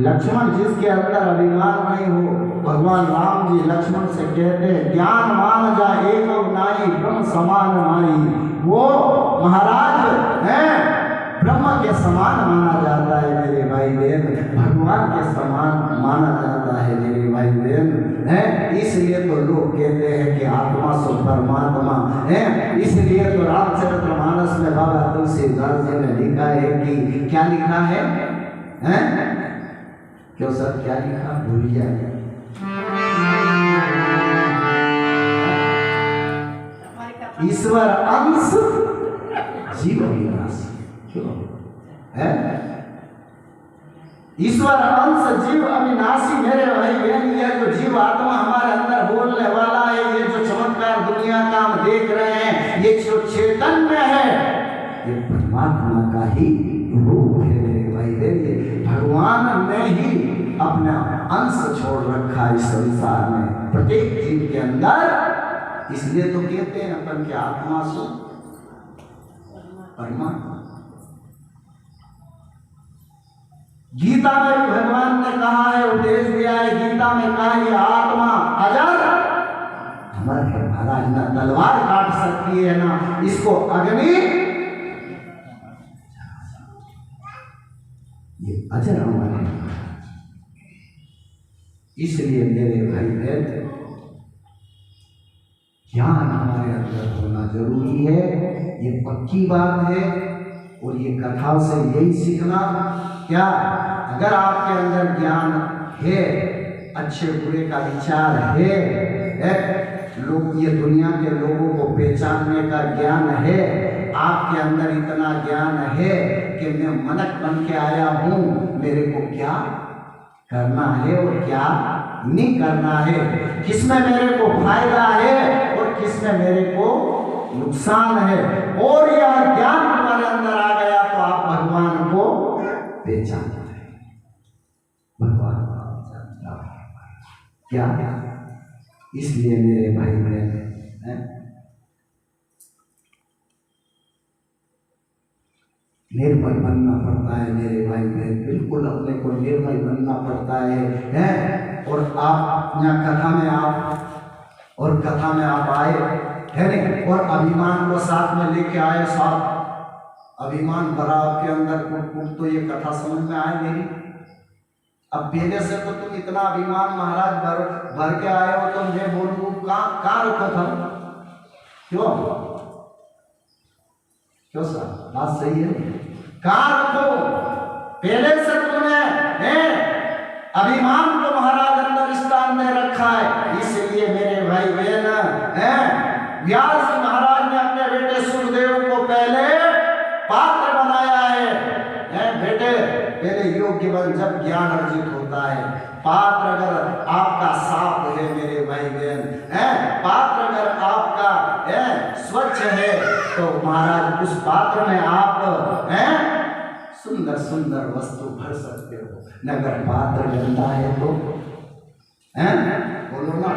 लक्ष्मण जिसके अंदर अभिमान नहीं हो, भगवान राम जी लक्ष्मण से कहते हैं ज्ञान मान जा एक नाई ब्रह्म समान माई। वो महाराज हैं ब्रह्म के समान माना जाता है मेरे भाई बहन, भगवान के समान माना जाता है मेरे भाई बहन है। इसलिए तो लोग कहते हैं कि आत्मा सो परमात्मा है। इसलिए तो रामचरितमानस में बाबा तुलसीदास जी ने लिखा है कि क्या लिखा है, क्यों सर क्या लिखा भूल जाए, ईश्वर अंश जीव अविनाशी। क्यों है ईश्वर अंश जीव अविनाशी मेरे भाई बहन। ये जो जीव आत्मा हमारे अंदर बोलने वाला है, ये जो चमत्कार दुनिया का हम देख रहे हैं, ये जो चैतन्य है, ये परमात्मा का ही रूप है मेरे भाई बहन। ये भगवान ने ही अपना अंश छोड़ रखा इस संसार में प्रत्येक जीव के अंदर। इसलिए तो कहते हैं अपन के आत्मा सो परमात्मा। गीता में भी भगवान ने कहा है, उपदेश दिया है, गीता में कहा ये आत्मा अजर अमर है महाराज, ना तलवार काट सकती है ना इसको अग्नि, ये अजर अमर है। इसलिए मेरे भाई बहन ज्ञान हमारे अंदर होना जरूरी है, ये पक्की बात है। और ये कथा से यही सीखना, क्या अगर आपके अंदर ज्ञान है, अच्छे बुरे का विचार है, लोग ये दुनिया के लोगों को पहचानने का ज्ञान है, आपके अंदर इतना ज्ञान है कि मैं मनक बन के आया हूँ, मेरे को क्या करना है और क्या नहीं करना है, किसमें मेरे को फायदा है और किसमें मेरे को नुकसान है। और यह ज्ञान हमारे अंदर आ गया तो आप भगवान को पहचान जाए, भगवान क्या। इसलिए मेरे भाई बहन निर्भय बनना पड़ता है मेरे भाई बहन, बिल्कुल अपने को निर्भय बनना पड़ता है। और आप यहाँ कथा में आप आए है नहीं, और अभिमान को साथ में लेके आए, साथ अभिमान भरा आपके अंदर, तो ये कथा समझ में आए मेरी। अब पहले से तो तुम इतना अभिमान महाराज भर के आए हो, तो मैं बोलूँ कहाँ रखा था, क्यों सर बात सही है, कहाँ रखो। पहले से तुमने अभिमान को महाराज अंदर स्थान में रखा है। इसलिए मेरे भाई बहन व्यास जी महाराज ने अपने बेटे सुखदेव को पहले पात्र बनाया है। बेटे पहले योग्य बन, जब ज्ञान अर्जित होता है। पात्र अगर आपका साफ है मेरे भाई बहन, पात्र अगर आपका स्वच्छ है तो महाराज उस पात्र में आप सुंदर सुंदर वस्तु भर सकते हो। नगर पात्र गंदा है तो बोलो ना,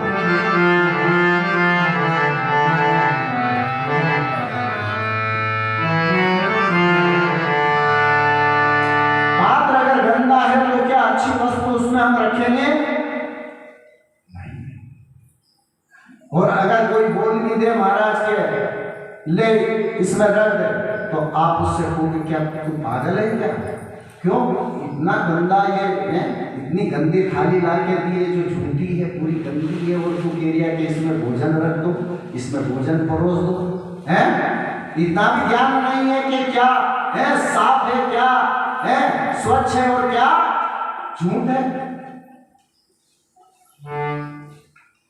पात्र अगर गंदा है तो क्या अच्छी वस्तु उसमें हम रखेंगे नहीं। और अगर कोई बोल भी दे महाराज के ले इसमें रख दे, तो आप उससे कहोगे क्या तू पागल है क्या, क्यों इतना गंदा ये है, इतनी गंदी थाली ला के दी है जो झूठी है, पूरी गंदी है, और तू कह रहा कि इसमें भोजन रख दो, इसमें भोजन परोस दो। इतना भी ज्ञान नहीं है कि क्या है साफ है, क्या है स्वच्छ है और क्या झूठ है।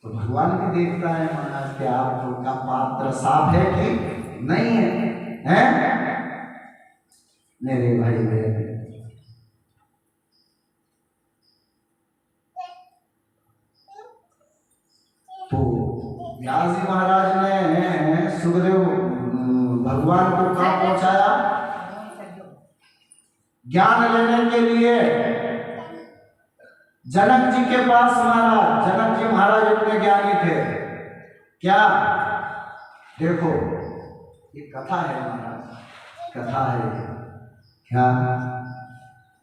तो भगवान भी देखता है महाराज कि आपका पात्र साफ है कि नहीं है, मेरे भाई बहन। तो व्यास जी महाराज ने सुखदेव भगवान को कहाँ पहुंचाया, ज्ञान लेने के लिए जनक जी के पास। महाराज जनक जी महाराज इतने ज्ञानी थे क्या, देखो ये कथा है महाराज, कथा है क्या।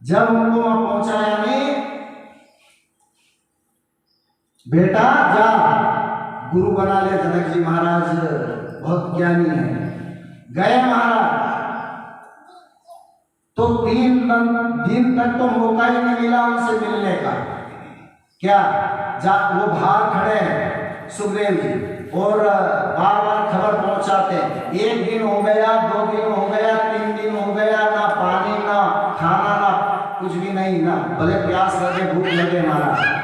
जब उनको वहां पहुंचाया नहीं बेटा जा गुरु बना ले। जनक जी महाराज बहुत ज्ञानी है। गए महाराज तो 3 दिन तक तो मौका ही नहीं मिला उनसे मिलने का। क्या जा वो बाहर खड़े हैं सुखदेव जी और बार बार खबर पहुंचाते हैं। 1 दिन हो गया, 2 दिन हो गया, 3 दिन हो गया, ना पानी ना खाना ना कुछ भी नहीं, ना भले प्यास लगे भूख लगे महाराज।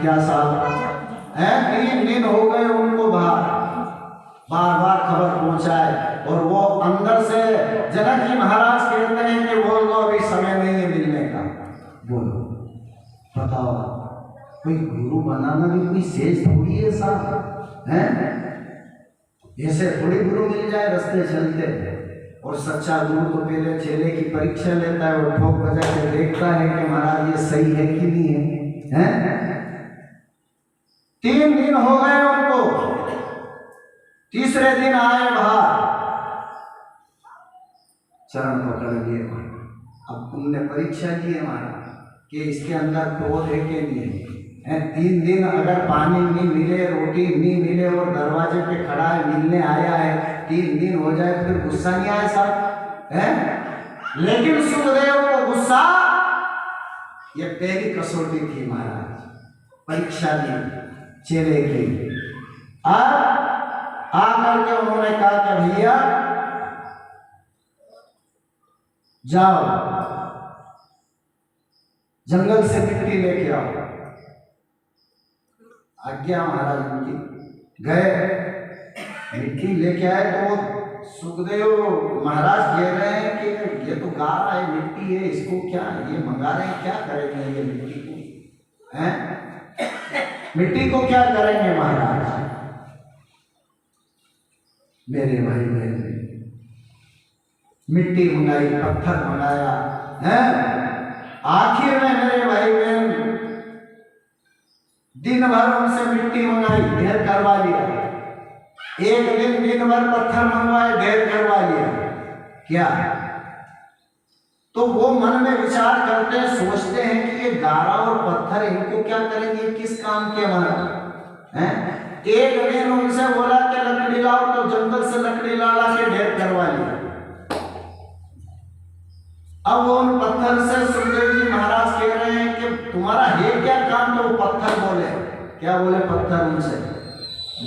क्या साहब है, 3 दिन हो गए उनको बार बार खबर पहुंचाए और वो अंदर से जनक जी महाराज कहते हैं कि बोल दो अभी समय नहीं है मिलने का। बोलो बताओ, कोई गुरु बनाना भी कोई सेज थोड़ी है साहब, हैं? ऐसे थोड़ी गुरु मिल जाए रास्ते चलते। और सच्चा गुरु तो पहले चेले की परीक्षा लेता है और ठोक बजा के देखता है कि महाराज ये सही है कि नहीं है, हैं? 3 दिन हो गए उनको, तीसरे दिन आए बाहर, चरण पकड़ लिए। अब तुमने परीक्षा की है महाराज कि इसके अंदर क्रोध है कि नहीं है। 3 दिन अगर पानी नहीं मिले, रोटी नहीं मिले और दरवाजे पे खड़ा है, मिलने आया है, 3 दिन हो जाए फिर गुस्सा नहीं आया साहब, है? लेकिन सुखदेव को गुस्सा, ये पहली कसौटी थी महाराज, परीक्षा दी चेले की। आकर के उन्होंने कहा कि भैया जाओ जंगल से मिट्टी लेके आओ। आज्ञा महाराज उनकी। गए मिट्टी लेके आए तो सुखदेव महाराज कह रहे हैं कि ये तो गारा है, मिट्टी है, इसको क्या ये मंगा रहे हैं, क्या करेंगे ये मिट्टी को, हैं? मिट्टी को क्या करेंगे महाराज? मेरे भाई बहन मिट्टी मंगाई, पत्थर मंगाया, हैं? आखिर में मेरे भाई बहन दिन भर उनसे मिट्टी मंगाई, ढेर करवा लिया। एक दिन भर पत्थर मंगवाए, ढेर करवा लिया। क्या तो वो मन में विचार करते हैं, सोचते हैं कि ये गारा और पत्थर इनको क्या करेंगे, किस काम के हमारा, हैं? एक दिन उनसे बोला कि लकड़ी लाओ, तो जंगल से लकड़ी ला के ढेर करवा लिया। अब उन पत्थर से सुखदेव जी महाराज कह रहे हैं कि तुम्हारा है क्या काम? तो वो पत्थर बोले, क्या बोले पत्थर उनसे?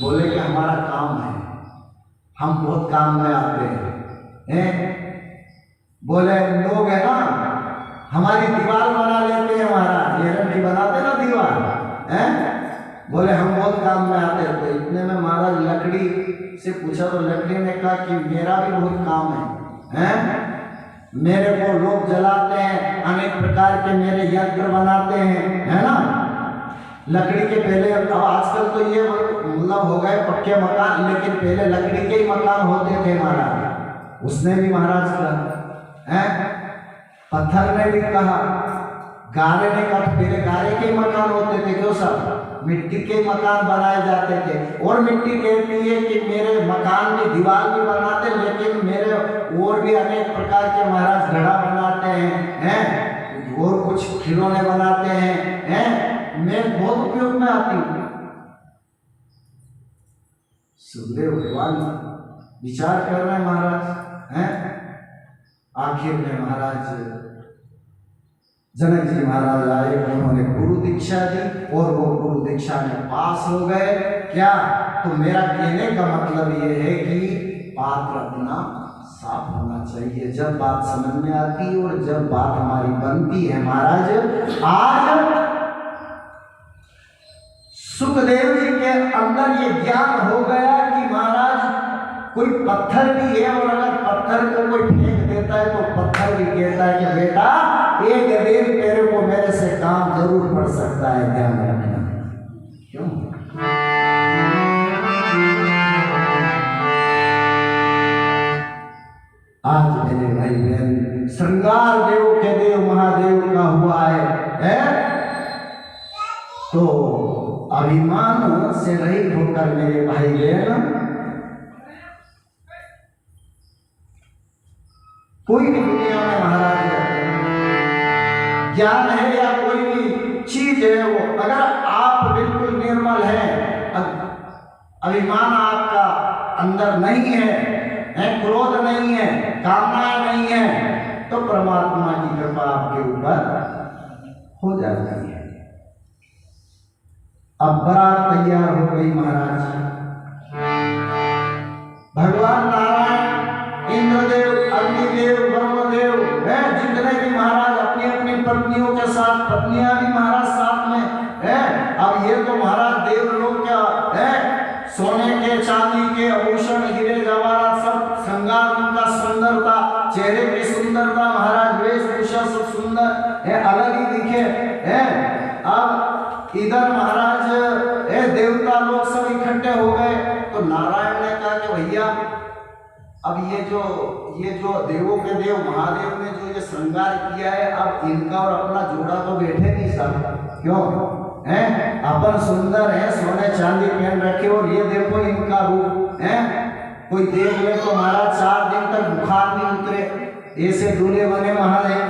बोले कि हमारा काम है, हम बहुत काम में आते हैं। बोले लोग है ना हमारी दीवार बना लेते हैं महाराज, हिरण की बनाते ना दीवार, हैं? बोले हम बहुत काम में आते हैं। तो इतने में महाराज लकड़ी से पूछा तो लकड़ी ने कहा कि मेरा भी बहुत काम है, हैं? मेरे को लोग जलाते हैं, अनेक प्रकार के मेरे यंत्र बनाते हैं, है ना? लकड़ी के पहले, अब आजकल तो ये मतलब हो गए पक्के मकान, लेकिन पहले लकड़ी के ही मकान होते थे महाराज। उसने भी महाराज कहा, हैं? पत्थर ने भी कहा, गारे ने कहा, पहले गारे के मकान होते थे, क्यों साहब? मिट्टी के मकान बनाए जाते थे। और मिट्टी कहती है कि मेरे मकान में दीवार भी बनाते, लेकिन मेरे और भी अनेक प्रकार के महाराज घड़ा बनाते हैं, और कुछ खिलौने बनाते हैं, मैं बहुत उपयोग में आती हूँ। सुखदेव भगवान विचार कर रहे हैं महाराज, हैं? आखिर में महाराज जनक जी महाराज आए, उन्होंने गुरु दीक्षा दी और वो गुरु दीक्षा में पास हो गए। क्या तो मेरा कहने का मतलब ये है कि पात्र अपना साफ होना चाहिए जब बात समझ में आती है और जब बात हमारी बनती है। महाराज आज सुखदेव जी के अंदर ये ज्ञान हो गया कि महाराज कोई पत्थर भी है, और अगर पत्थर को कोई फेंक देता है तो पत्थर भी कहता है कि बेटा एक दिन तेरे को मेरे से काम जरूर पड़ सकता है, ध्यान रखना। क्यों? आज मेरे भाई बहन श्रृंगार अभिमान से रहित होकर मेरे भाई बहन कोई भी दुनिया में महाराज ज्ञान है या कोई भी चीज है, वो अगर आप बिल्कुल निर्मल हैं, अभिमान आपका अंदर नहीं है, क्रोध नहीं है, कामनाएं नहीं है, तो परमात्मा की कृपा आपके ऊपर हो जाती है। अब बारात तैयार हो गई महाराज। भगवान नारायण, इंद्रदेव, अग्निदेव, ब्रह्मदेव है, जितने भी महाराज अपनी अपनी पत्नियों के साथ, पत्नियां भी महाराज साथ में है। अब ये तो महाराज देवलोक क्या है, सोने के चांदी के आभूषण, हीरे जवाहरात सब श्रृंगार, उनका सुंदरता, चेहरे की सुंदरता, महाराज वेशभूषा सब सुंदर है, अलग ही दिखे है। अब इधर महाराज देवता लोग सब इकट्ठे हो गए, तो नारायण ने कहा कि भैया अब ये जो देवों के देव महादेव ने जो ये श्रृंगार किया है, अब इनका और अपना जोड़ा तो बैठे नहीं साहब, क्यों है? अपन सुंदर है, सोने चांदी पहन रखे, और ये देखो इनका रूप है, कोई देख ले तो महाराज 4 दिन तक बुखार नहीं उतरे, ऐसे दूल्हे बने महादेव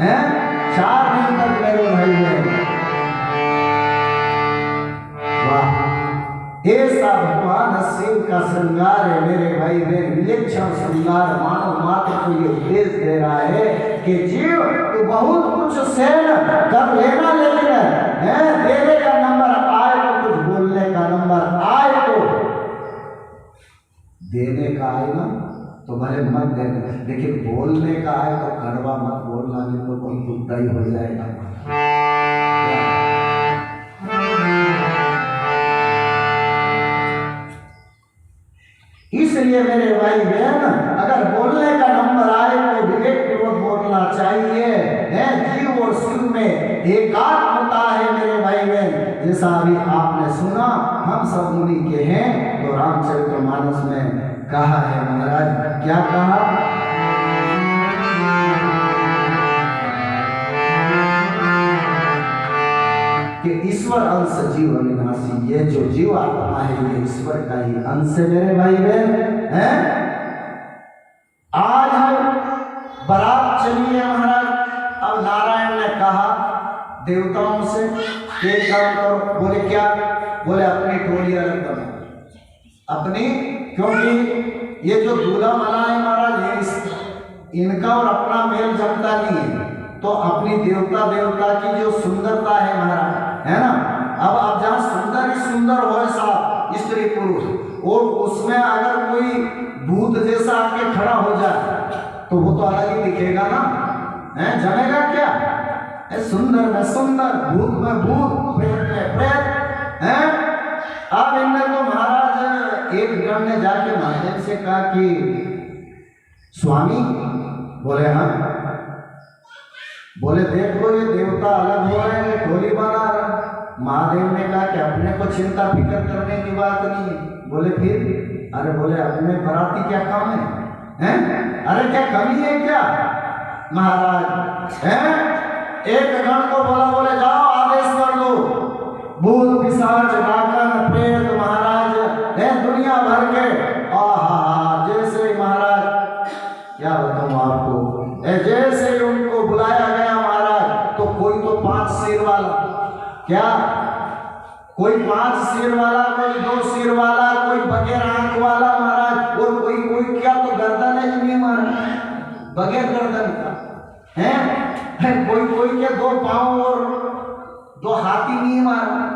हैं, 4 दिन तक मेरे भाई है। वाह, ऐसा भगवान शिव का श्रृंगार है मेरे भाई बहन, विलक्षण श्रृंगार। मानव मात्र को ये उपदेश दे रहा है कि जीव तो बहुत कुछ सहन कर लेना, लेकिन देने का नंबर आए तो, कुछ बोलने का नंबर आए तो, देने का आए ना तो भले मत देना, लेकिन बोलने का आए तो कड़वा मत बोलना, नहीं तो कोई कुत्ता ही हो जाएगा। इसलिए मेरे भाई बहन, अगर बोलने का नंबर आए तो विवेकपूर्वक बोलना चाहिए है। जीव और शिव में एकात्मता है मेरे भाई बहन। जैसा अभी आपने सुना, हम सब मुनि के हैं, तो रामचरितमानस में कहा है महाराज, क्या कहा? कि ईश्वर अंश जीव अविनाशी, ये जो जीव आत्मा है ये ईश्वर का ही अंश है मेरे भाई बहन हैं। आज बारात चली है महाराज। अब नारायण ने कहा देवताओं से, एक काम करो। बोले क्या? बोले अपनी टोली अलग बनाओ अपनी, क्योंकि ये जो दूल्हा वाला है महाराज, इनका और अपना मेल जमता नहीं है, तो अपनी देवता की जो सुंदरता है महाराज, है ना, अब जहाँ सुंदर ही सुंदर हो साहब, स्त्री पुरुष, और उसमें अगर कोई भूत जैसा आके खड़ा हो जाए तो वो तो अलग ही दिखेगा ना, है, जमेगा क्या? सुंदर में सुंदर, भूत में भूत, प्रेत में प्रेत है। अब इनने तो महाराज एक गण ने जाके महादेव से कहा कि स्वामी, बोले हाँ, बोले देखो ये देवता अलग हो रहे हैं, टोली बना रहा। महादेव ने कहा कि अपने को चिंता फिक्र करने की बात नहीं है। बोले फिर? अरे बोले अपने बराती क्या काम है? अरे क्या कमी है क्या महाराज? एक गण को बोला, बोले जाओ आदेश कर दो, भूत पिशाच डाकन प्रेत महाराज है दुनिया भर के, जैसे महाराज क्या बताऊं आपको, जैसे उनको बुलाया गया महाराज, तो कोई तो 5 सिर वाला, क्या कोई 5 सिर वाला, कोई 2 सिर वाला, कोई बगैर आंख वाला महाराज, और कोई क्या तो गर्दन है नहीं महाराज, बगैर गर्दन का है, कोई के 2 पांव और 2 हाथी नहीं महाराज।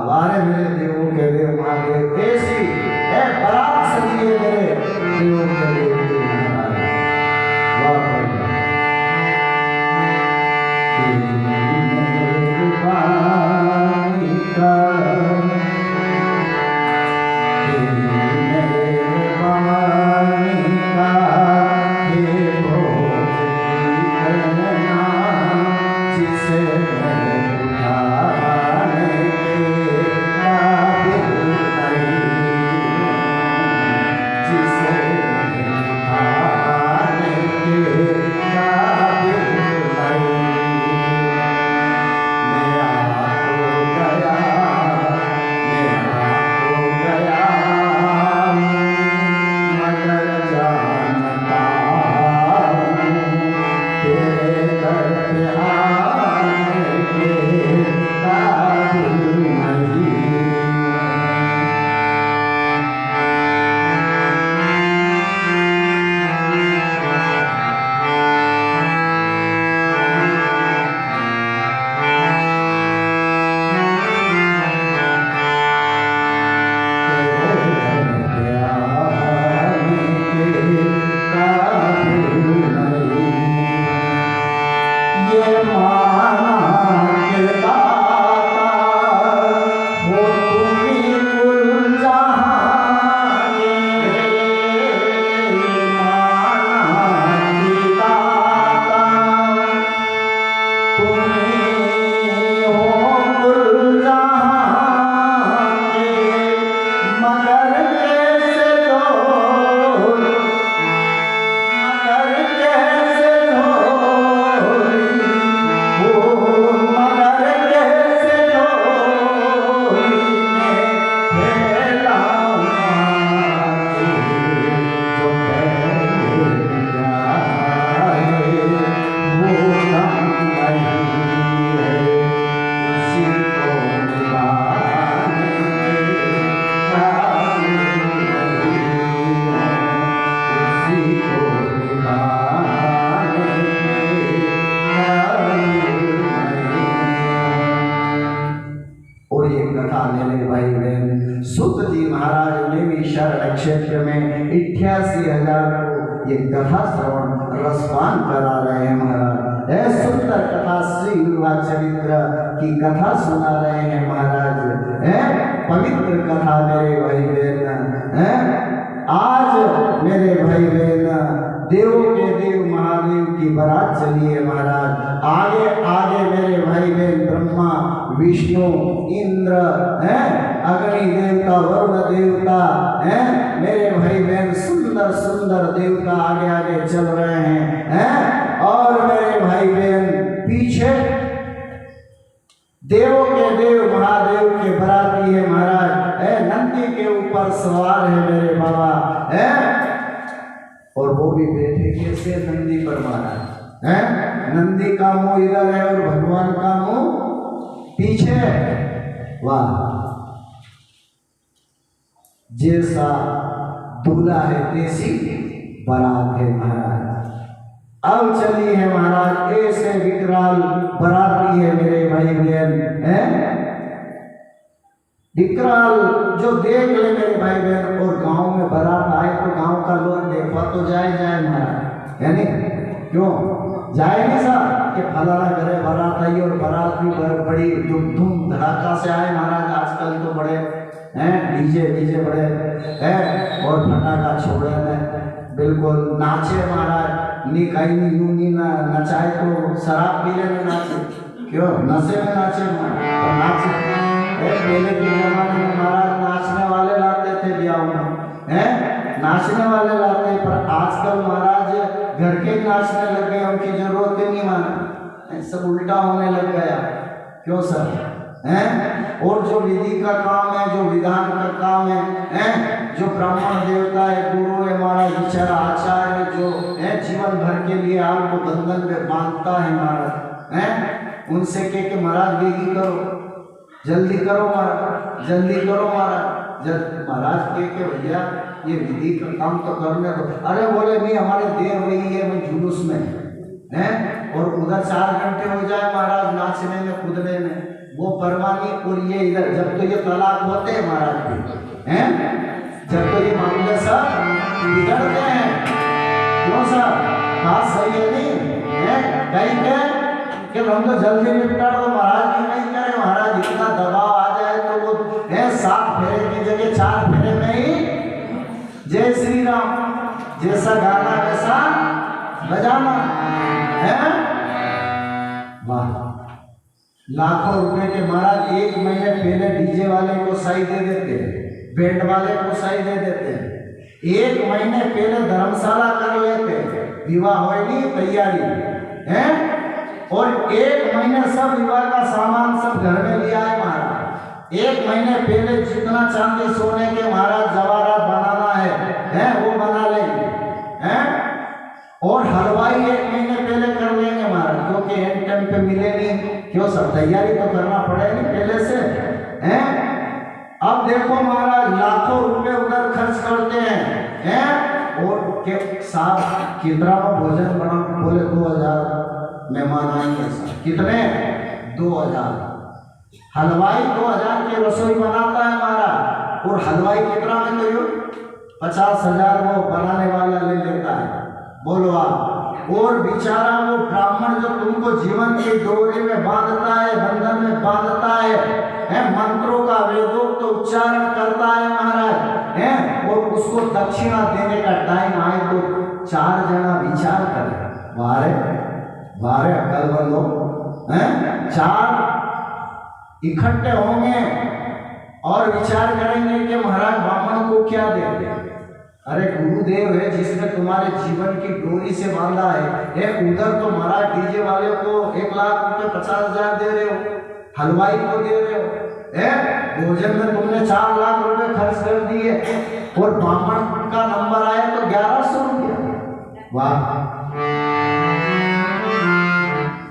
वारे मेरे देवों के देव महादेव, ऐसी बारात सजी है मेरे देवों के देव महाराज। महाराज ने शरण क्षेत्र में 88,000 को ये कथा श्रवण रसपान करा रहे हैं महाराज। यह सुंदर कथा श्री विवाह चरित्र की कथा सुना रहे हैं महाराज। पवित्र कथा मेरे भाई बहन, आज मेरे भाई बहन देवों के देव महादेव की बारात चली है महाराज। आगे आगे मेरे भाई बहन ब्रह्मा विष्णु इंद्र अग्नि देवता वरुण देवता मेरे भाई बहन सुंदर सुंदर देवता आगे आगे चल रहे हैं और मेरे भाई बहन पीछे देवों के देव महादेव के बराती है महाराज। नंदी के ऊपर सवार है मेरे बाबा और वो भी बैठे कैसे नंदी पर महाराज। नंदी का मुंह इधर है और भगवान का मुंह पीछे। वाह, जैसा दूल्हा है तैसी बारात है महाराज। अब चली है महाराज ऐसे विकराल बराती है मेरे भाई बहन। विकराल जो देख ले मेरे भाई बहन और गांव में बारात आए तो गांव का लोग देखा तो जाए महाराज, यानी क्यों जाए नहीं साहब कि फलाना घरे बारात आई और बारात भी बड़ी धूम धड़ाका से आए महाराज। आजकल तो बड़े डीजे बड़े और फटाका छोड़े बिल्कुल नाचे महाराज। नी कहीं यूं नहीं नचाए तो शराब पी लेने नाचे, क्यों नशे में नाचे और नाचे। पहले के जमाने में महाराज नाचने वाले लाते थे ब्याह में, नाचने वाले लाते, पर आजकल महाराज घर के नाचने लग गए, उनकी जरूरत ही नहीं माना, सब उल्टा होने लग गया। क्यों सर और जो विधि का काम है, जो विधान का काम है, जो ब्राह्मण देवता है, गुरु है महाराज, विचार आचार्य जो है जीवन भर के लिए आपको बंधन में बांधता है महाराज, उनसे कह के महाराज बेगी करो, जल्दी करो महाराज, जल्दी करो महाराज। जब महाराज कह के भैया ये विधि का काम तो करने दो। अरे बोले नहीं हमारे देर हो रही है, मैं जुलूस में और उधर 4 घंटे हो जाए महाराज नाचने में कूदने में, वो परवानी और ये इधर। जब तो ये तलाक होते हैं महाराज के, जब तो ये मामले सब बिगड़ते हैं। क्यों सर बात सही है नहीं कहीं के कि हम तो जल्दी निपटा दो महाराज की नहीं करे महाराज। इतना दबाव आ जाए तो वो 7 फेरे की जगह 4 फेरे में ही जय श्री राम जैसा गाना वैसा बजाना है। वाह, लाखों रुपए के महाराज 1 महीने पहले डीजे वाले को सही दे देते हैं, बैंड वाले को सही दे देते हैं। 1 महीने पहले धर्मशाला कर लेते, विवाह होगी तैयारी है और 1 महीने सब विवाह का सामान सब घर में लिया है महाराज। 1 महीने पहले जितना चांदी सोने के महाराज जवाहरात बनाना है वो बना लेंगे और हलवाई 1 महीने पहले कर लेंगे महाराज, क्योंकि एंड टाइम पे मिले नहीं। क्यों सब तैयारी तो करना पड़ेगी पहले से अब देखो महाराज लाखों रुपए उधर खर्च करते हैं और के साथ कितना भोजन बना, बोले 2000 मेहमान आएंगे सर। कितने 2000। हलवाई 2000 की रसोई बनाता है महाराज और हलवाई कितना में तो 50,000 वो बनाने वाला ले लेता है। बोलो आप, और बेचारा वो ब्राह्मण जो तुमको जीवन की डोरी में बांधता है, बंधन में बांधता है मंत्रों का वेदोक्त तो उच्चारण करता है महाराज और उसको दक्षिणा देने का टाइम आए तो 4 जना विचार करे, वारे अकल बंदो 4 इकट्ठे होंगे और विचार करेंगे कि महाराज ब्राह्मण को क्या दे। अरे गुरुदेव है जिसने तुम्हारे जीवन की डोरी से बांधा है। उधर तो महाराज डीजे वाले को 1 लाख रुपए 50,000 दे रहे हो, हलवाई को दे रहे हो, भोजन में तुमने 4 लाख रुपए खर्च कर दिए और ब्राह्मण का नंबर आया तो 1100 रुपया। वाह,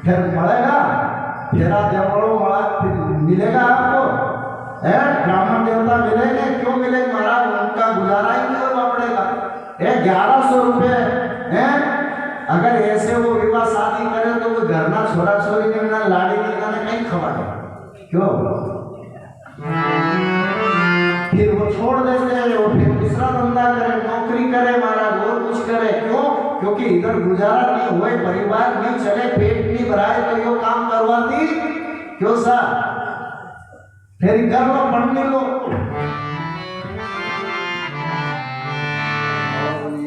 फिर बढ़ेगा, फेरा देवड़ो मिलेगा आपको, ब्राह्मण देवता मिलेंगे। क्यों मिलेंगे महाराज, उनका गुजारा ही नहीं होगा पड़ेगा। 1100 रुपये अगर ऐसे वो विवाह शादी करे तो वो घर ना छोरा छोरी ने ना लाड़ी ने कहीं खवाए। क्यों फिर वो छोड़ देते हैं के इधर गुजारा नहीं हुए, परिवार नहीं चले, पेट नहीं भराए तो यो काम करवाती क्यों सा? फिर कर लो, पढ़ने लो।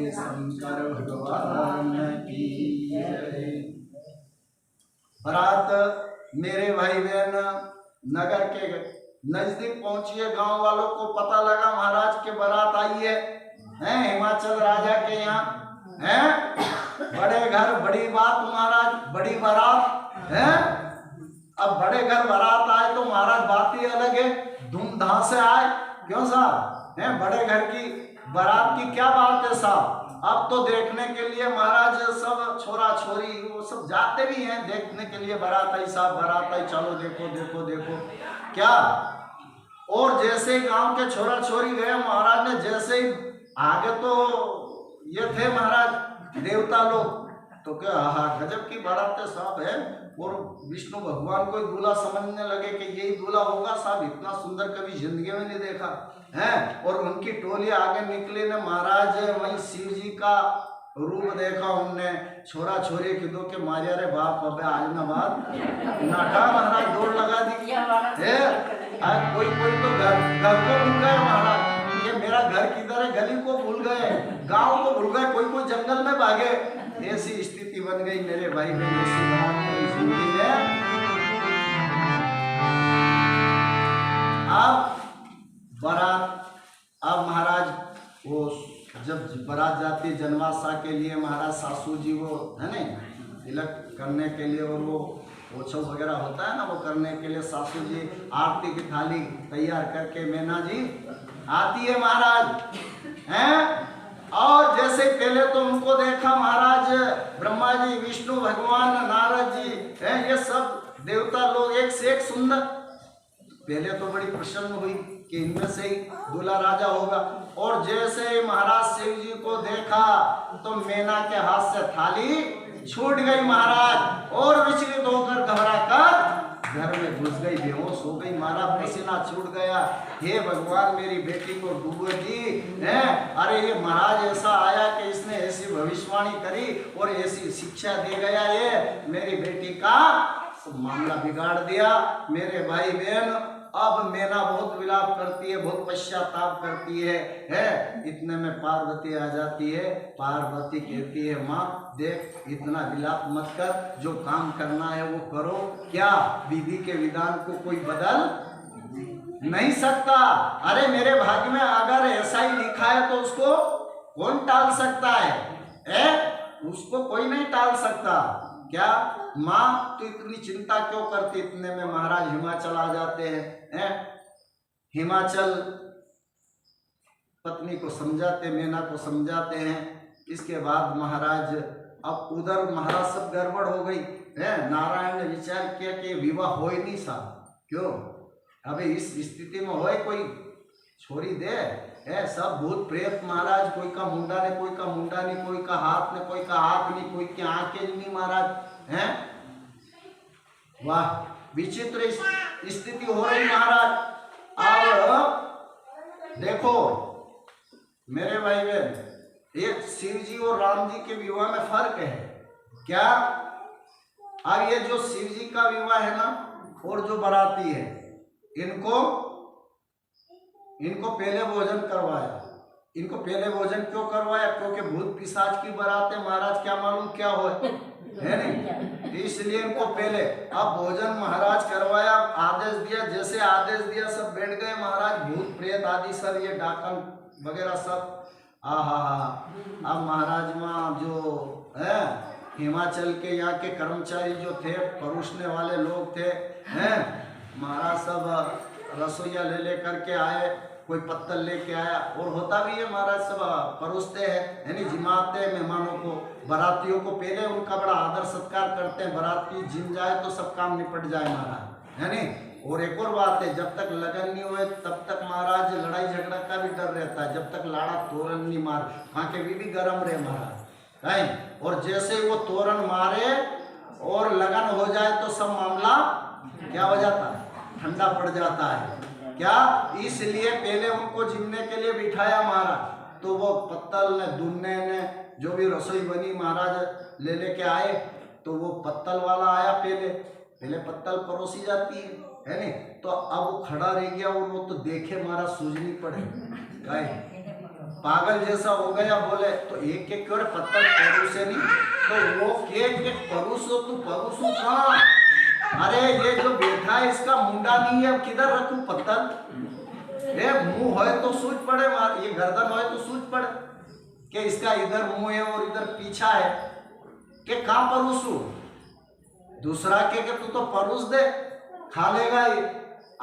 शंकर भगवान की जय। बारात मेरे भाई बहन नगर के नजदीक पहुंची है। गांव वालों को पता लगा महाराज के बारात आई है, हिमाचल राजा के यहाँ हैं। बड़े घर बड़ी बात महाराज, बड़ी बारात है। अब बड़े घर बारात आए तो महाराज बात ही अलग है, धूमधाम से आए क्यों साहब? हैं बड़े घर की बारात की क्या बात है साहब? अब तो देखने के लिए महाराज सब छोरा छोरी वो सब जाते भी हैं देखने के लिए, बारात आई साहब, बारात आई, चलो देखो देखो देखो क्या। और जैसे ही गांव के छोरा छोरी गए महाराज ने जैसे ही आगे, तो ये थे महाराज देवता लोग, तो क्या हाँ गजब की बारात साहब है। और विष्णु भगवान को दूल्हा समझने लगे कि यही दूल्हा होगा साहब, इतना सुंदर कभी जिंदगी में नहीं देखा है। और उनकी टोली आगे निकली ने महाराज वहीं शिव जी का रूप देखा उनने। छोरा छोरी की दो के मारिया रे बाप, अबे आज ना बात नाटा महाराज दौड़ लगा दी है। कोई कोई तो घर को भूल गए महाराज, ये मेरा घर किधर है, गली को भूल गए, गांव को भूल गए, कोई जंगल में भागे। ऐसी स्थिति बन गई मेरे भाई में, ऐसी जिंदगी में। अब बारात, अब महाराज वो जब बारात जाती जनवासा के लिए महाराज सासू जी वो है ना तिलक करने के लिए, और वो ओछो वगैरह होता है ना वो करने के लिए, सासू जी आरती की थाली तैयार करके मैना जी आती है महाराज हैं। और जैसे पहले तो उनको देखा महाराज ब्रह्मा जी, विष्णु भगवान, नारद जी हैं, ये सब देवता लोग एक से एक सुंदर। पहले तो बड़ी प्रसन्न हुई कि इनमें से ही दूल्हा राजा होगा। और जैसे ही महाराज शिव जी को देखा तो मैना के हाथ से थाली छूट गई महाराज, और विचलित होकर घबराकर घर में घुस गई, बेहोश हो गई महाराज, पसीना छूट गया। हे भगवान मेरी बेटी को डूबो दी है। अरे ये महाराज ऐसा आया कि इसने ऐसी भविष्यवाणी करी और ऐसी शिक्षा दे गया, ये मेरी बेटी का मामला बिगाड़ दिया। मेरे भाई बहन अब मैना बहुत विलाप करती है, बहुत पश्चाताप करती है। इतने में पार्वती आ जाती है। पार्वती कहती है माँ देख इतना विलाप मत कर, जो काम करना है वो करो। क्या विधि के विधान को कोई बदल नहीं सकता? अरे मेरे भाग्य में अगर ऐसा ही लिखा है तो उसको कौन टाल सकता है? उसको कोई नहीं टाल सकता। क्या माँ तू इतनी चिंता क्यों करती? इतने में महाराज हिमाचल आ जाते हैं। हिमाचल पत्नी को समझाते, मैना को समझाते हैं। इसके बाद महाराज अब उधर महाराज सब गड़बड़ हो गई है। नारायण ने विचार किया कि विवाह हो ही नहीं सा, क्यों अबे इस स्थिति में होए कोई छोरी दे। सब भूत प्रेत महाराज, कोई का मुंडा ने, कोई का मुंडा नहीं, कोई का हाथ ने, कोई का हाथ नहीं, कोई की आंखें नहीं महाराज हैं। वाह विचित्र स्थिति हो रही महाराज। अब देखो मेरे भाई बहन, एक शिव जी और राम जी के विवाह में फर्क है क्या? अब ये जो शिव जी का विवाह है ना और जो बाराती है, इनको पहले भोजन करवाया। इनको पहले भोजन क्यों करवाया? क्योंकि भूत पिशाच की बारातें महाराज क्या मालूम क्या हो है नहीं, इसलिए इनको पहले अब भोजन महाराज करवाया, आदेश दिया। जैसे आदेश दिया सब बैठ गए महाराज, भूत प्रेत आदि सब, ये डाकन वगैरह सब। अब महाराज माँ जो है हिमाचल के यहाँ के कर्मचारी जो थे, परोसने वाले लोग थे हैं, महाराज सब रसोईया ले करके आए, कोई पत्तल लेके आया। और होता भी है महाराज सब परोसते हैं, यानी जिमाते हैं मेहमानों को, बारातियों को पहले उनका बड़ा आदर सत्कार करते हैं। बाराती जिम जाए तो सब काम निपट जाए महाराज, है नहीं। और एक और बात है, जब तक लगन नहीं हुए तब तक महाराज लड़ाई झगड़ा का भी डर रहता है। जब तक लाड़ा तोरण नहीं मार, वहाँ के भी गर्म रहे महाराज कहीं। और जैसे वो तोरण मारे और लगन हो जाए तो सब मामला क्या हो जाता है? ठंडा पड़ जाता है क्या? इसलिए पहले उनको जिमने के लिए बिठाया महाराज तो वो पत्तल ने दुन्ने ने जो भी रसोई बनी महाराज ले लेके आए, तो वो पत्तल वाला आया, पहले पत्तल परोसी जाती है नहीं, तो अब वो खड़ा रह गया और वो तो देखे महाराज सूझनी पड़े, गाय पागल जैसा हो गया। बोले तो एक एक क्यों पत्तल परोसे नहीं, तो वो एक परोसो, तू परोसू कहाँ? अरे ये जो बैठा है इसका मुंडा नहीं है, किधर रखूं पत्तल? मुंह है तो सूझ पड़े, मार ये गर्दन है तो सूझ पड़े कि इसका इधर मुंह है और इधर पीछा है, कि कहाँ परोसू? दूसरा के तू तो परोस दे, खा लेगा ये।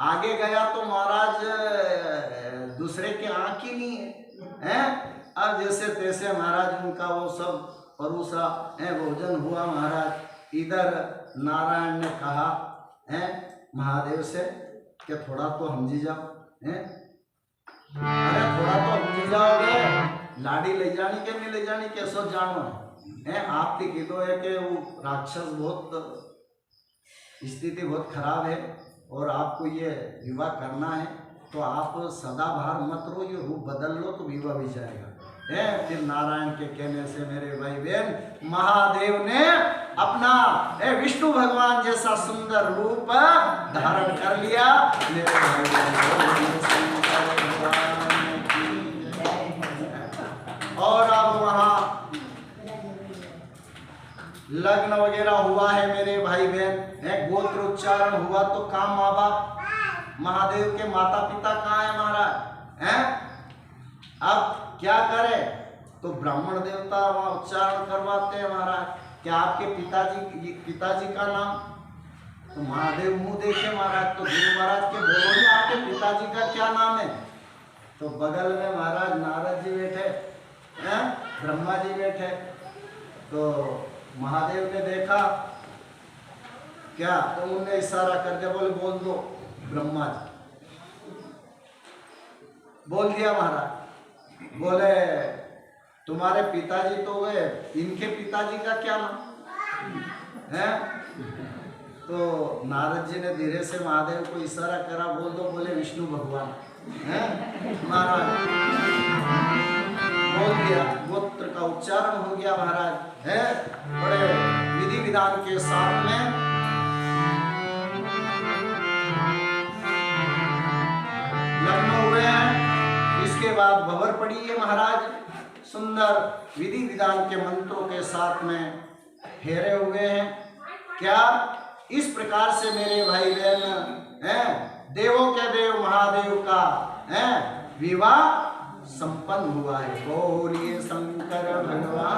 आगे गया तो महाराज दूसरे के आंख ही नहीं है। अब जैसे तैसे महाराज उनका वो सब परोसा है, भोजन हुआ महाराज। इधर नारायण ने कहा महादेव से कि थोड़ा तो समझी जाओ, अरे थोड़ा तो समझी जाओगे, लाड़ी ले जानी के नहीं ले जानी के सो जानो है। आप की कीधो है कि वो राक्षस बहुत स्थिति बहुत खराब है और आपको ये विवाह करना है, तो आप सदाबहार मत रो, ये रूप बदल लो तो विवाह भी जाएगा। फिर नारायण के कहने से मेरे भाई बहन महादेव ने अपना विष्णु भगवान जैसा सुंदर रूप धारण कर लिया। मेरे भाई बहन और अब वहाँ लग्न वगैरह हुआ है मेरे भाई बहन, गोत्र उच्चारण हुआ, तो काम माँ बाप महादेव के माता पिता कहाँ है महाराज? अब क्या करे? तो ब्राह्मण देवता वहाँ उच्चारण करवाते हैं महाराज। क्या आपके पिताजी का नाम? तो महादेव मुंह देखे महाराज, तो गुरु महाराज के बोलो आपके पिताजी का क्या नाम है? तो बगल में महाराज नारद जी बैठे, ब्रह्मा जी बैठे। तो महादेव ने देखा क्या, तो उन्होंने इशारा कर दिया, बोले बोल दो ब्रह्मा जी। बोल दिया महाराज। बोले तुम्हारे पिताजी तो गए, इनके पिताजी का क्या नाम है? तो नारद जी ने धीरे से महादेव को इशारा करा, बोल दो। बोले विष्णु भगवान है महाराज। बोल दिया, गोत्र का उच्चारण हो गया महाराज है। बड़े विधि विधान के साथ में लग्न हुए हैं। इसके बाद भंवर पड़ी है महाराज, सुंदर विधि विधान के मंत्रों के साथ में फेरे हुए हैं। क्या इस प्रकार से मेरे भाई बहन देवों के देव महादेव का विवाह संपन्न हुआ है। बोलिए शंकर भगवान